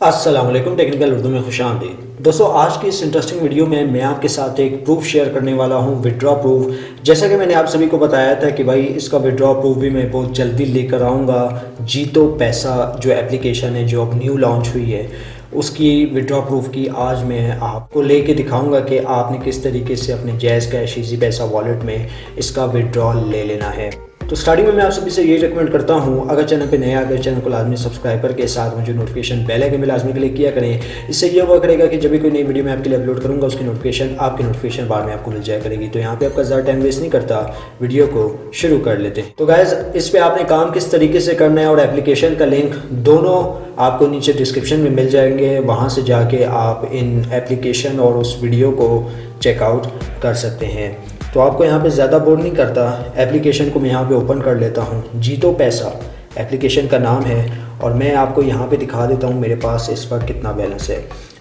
अस्सलाम वालेकुम, टेक्निकल उर्दू में खुशामदीद। दोस्तों, आज की इस इंटरेस्टिंग वीडियो में मैं आपके साथ एक प्रूफ शेयर करने वाला हूं, विड्रॉ प्रूफ। जैसा कि मैंने आप सभी को बताया था कि भाई इसका विड्रॉ प्रूफ भी मैं बहुत जल्दी लेकर आऊंगा। जीतो पैसा जो एप्लीकेशन है, जो अब न्यू लॉन्च हुई है, उसकी विड्रॉ प्रूफ की आज मैं आपको लेके दिखाऊंगा कि आपने किस तरीके से अपने जैज़ कैश ईजी पैसा वॉलेट में इसका विड्रॉ ले लेना है। तो स्टार्टिंग में मैं आप सभी से ये रिकमेंड करता हूँ, अगर चैनल पे नए अगर चैनल को लाजमी सब्सक्राइब करके साथ में जो नोटिफिकेशन बेल आइकन में लाजमी क्लिक किया करें। इससे ये हुआ करेगा कि जब भी कोई नई वीडियो मैं आपके लिए अपलोड करूँगा उसकी नोटिफिकेशन आपके नोटिफिकेशन बार में आपको मिल जाया करेगी। तो यहाँ पे आपका ज़्यादा टाइम वेस्ट नहीं करता, वीडियो को शुरू कर लेते हैं। तो गाइज, इस पर आपने काम किस तरीके से करना है और एप्लीकेशन का लिंक दोनों आपको नीचे डिस्क्रिप्शन में मिल जाएंगे। वहाँ से जाके आप इन एप्लीकेशन और उस वीडियो को चेकआउट कर सकते हैं। तो आपको यहाँ पे ज़्यादा बोर नहीं करता, एप्लीकेशन को मैं यहाँ पे ओपन कर लेता हूँ। जीतो पैसा एप्लीकेशन का नाम है और मैं आपको यहाँ पे दिखा देता हूँ मेरे पास इस वक्त कितना बैलेंस है।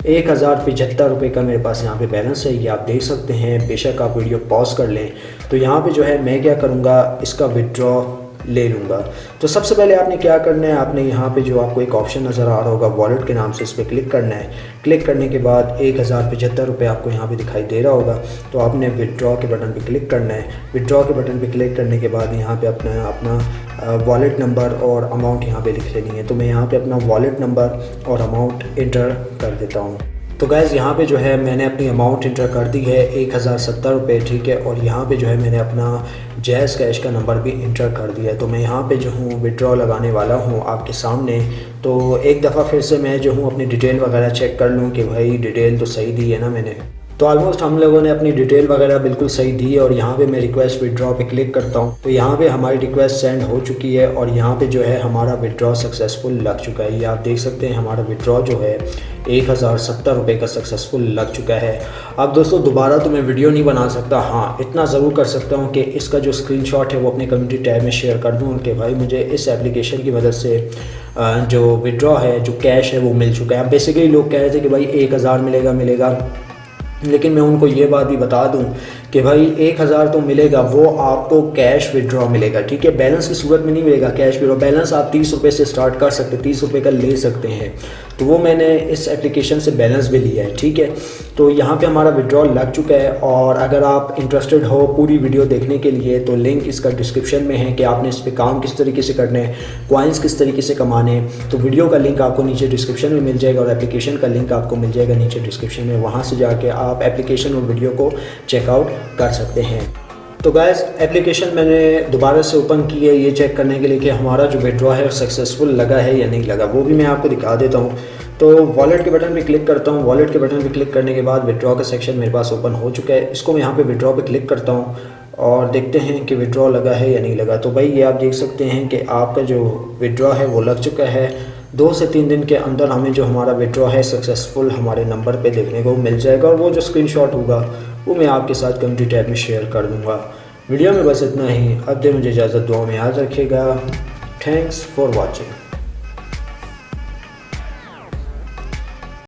1075 रुपये का मेरे पास यहाँ पे बैलेंस है, ये आप देख सकते हैं। बेशक आप वीडियो पॉज कर लें। तो यहाँ पे जो है मैं क्या करूँगा, इसका विड्रॉ ले लूँगा। तो सबसे पहले आपने क्या करना है, आपने यहाँ पे जो आपको एक ऑप्शन नज़र आ रहा होगा वॉलेट के नाम से, इस पर क्लिक करना है। क्लिक करने के बाद 1075 रुपये आपको यहाँ पे दिखाई दे रहा होगा। तो आपने विड्रॉ के बटन पे क्लिक करना है। विड्रॉ के बटन पे क्लिक करने के बाद यहाँ पे अपना वॉलेट नंबर और अमाउंट यहाँ पे लिख लेनी है। तो मैं यहाँ पे अपना वॉलेट नंबर और अमाउंट इंटर कर देता हूँ। तो गैस, यहाँ पे जो है मैंने अपनी अमाउंट इंटर कर दी है 1070 रुपये, ठीक है। और यहाँ पे जो है मैंने अपना जैज़ कैश का नंबर भी इंटर कर दिया है। तो मैं यहाँ पे जो हूँ विड्रॉ लगाने वाला हूँ आपके सामने। तो एक दफ़ा फिर से मैं जो हूँ अपनी डिटेल वगैरह चेक कर लूँ कि भाई डिटेल तो सही दी है ना मैंने। तो ऑलमोस्ट हम लोगों ने अपनी डिटेल वगैरह बिल्कुल सही दी है। और यहाँ पे मैं रिक्वेस्ट विड्रॉ पे क्लिक करता हूँ। तो यहाँ पे हमारी रिक्वेस्ट सेंड हो चुकी है और यहाँ पे जो है हमारा विड्रॉ सक्सेसफुल लग चुका है। ये आप देख सकते हैं, हमारा विड्रॉ जो है 1070 रुपये का सक्सेसफुल लग चुका है। अब दोस्तों, दोबारा तो मैं वीडियो नहीं बना सकता। हाँ, इतना ज़रूर कर सकता हूँ कि इसका जो स्क्रीनशॉट है वो अपने कम्युनिटी टैब में शेयर कर दूँ कि भाई मुझे इस एप्लीकेशन की मदद से जो विड्रॉ है, जो कैश है वो मिल चुका है। अब बेसिकली लोग कह रहे थे कि भाई 1000 मिलेगा, लेकिन मैं उनको ये बात भी बता दूं कि भाई 1000 तो मिलेगा, वो आपको कैश विड्रॉ मिलेगा, ठीक है। बैलेंस की सूरत में नहीं मिलेगा कैश विड्रॉ। बैलेंस आप 30 रुपये से स्टार्ट कर सकते, 30 रुपये का ले सकते हैं। तो वो मैंने इस एप्लीकेशन से बैलेंस भी लिया है, ठीक है। तो यहाँ पे हमारा विड्रॉ लग चुका है। और अगर आप इंटरेस्टेड हो पूरी वीडियो देखने के लिए तो लिंक इसका डिस्क्रिप्शन में है कि आपने इस पर काम किस तरीके से करना है, कॉइन्स किस तरीके से कमाने हैं। तो वीडियो का लिंक आपको नीचे डिस्क्रिप्शन में मिल जाएगा और एप्लीकेशन का लिंक आपको मिल जाएगा नीचे डिस्क्रिप्शन में। वहाँ से जाके आप एप्लीकेशन और वीडियो को चेकआउट कर सकते हैं। तो गाइस, एप्लीकेशन मैंने दोबारा से ओपन की है ये चेक करने के लिए कि हमारा जो विड्रॉ है सक्सेसफुल लगा है या नहीं लगा, वो भी मैं आपको दिखा देता हूँ। तो वॉलेट के बटन पे क्लिक करता हूँ। वॉलेट के बटन पे क्लिक करने के बाद विड्रॉ का सेक्शन मेरे पास ओपन हो चुका है। इसको मैं यहाँ पे विड्रॉ पे क्लिक करता हूँ और देखते हैं कि विड्रॉ लगा है या नहीं लगा। तो भाई ये आप देख सकते हैं कि आपका जो विड्रॉ है वो लग चुका है। 2 से 3 दिन के अंदर हमें जो हमारा विड्रॉ है सक्सेसफुल हमारे नंबर पे देखने को मिल जाएगा। और वो जो स्क्रीनशॉट होगा वो मैं आपके साथ कम्युनिटी टैब में शेयर कर दूँगा। वीडियो में बस इतना ही। अब दे मुझे इजाज़त, दुआ में याद रखिएगा। Thanks for watching.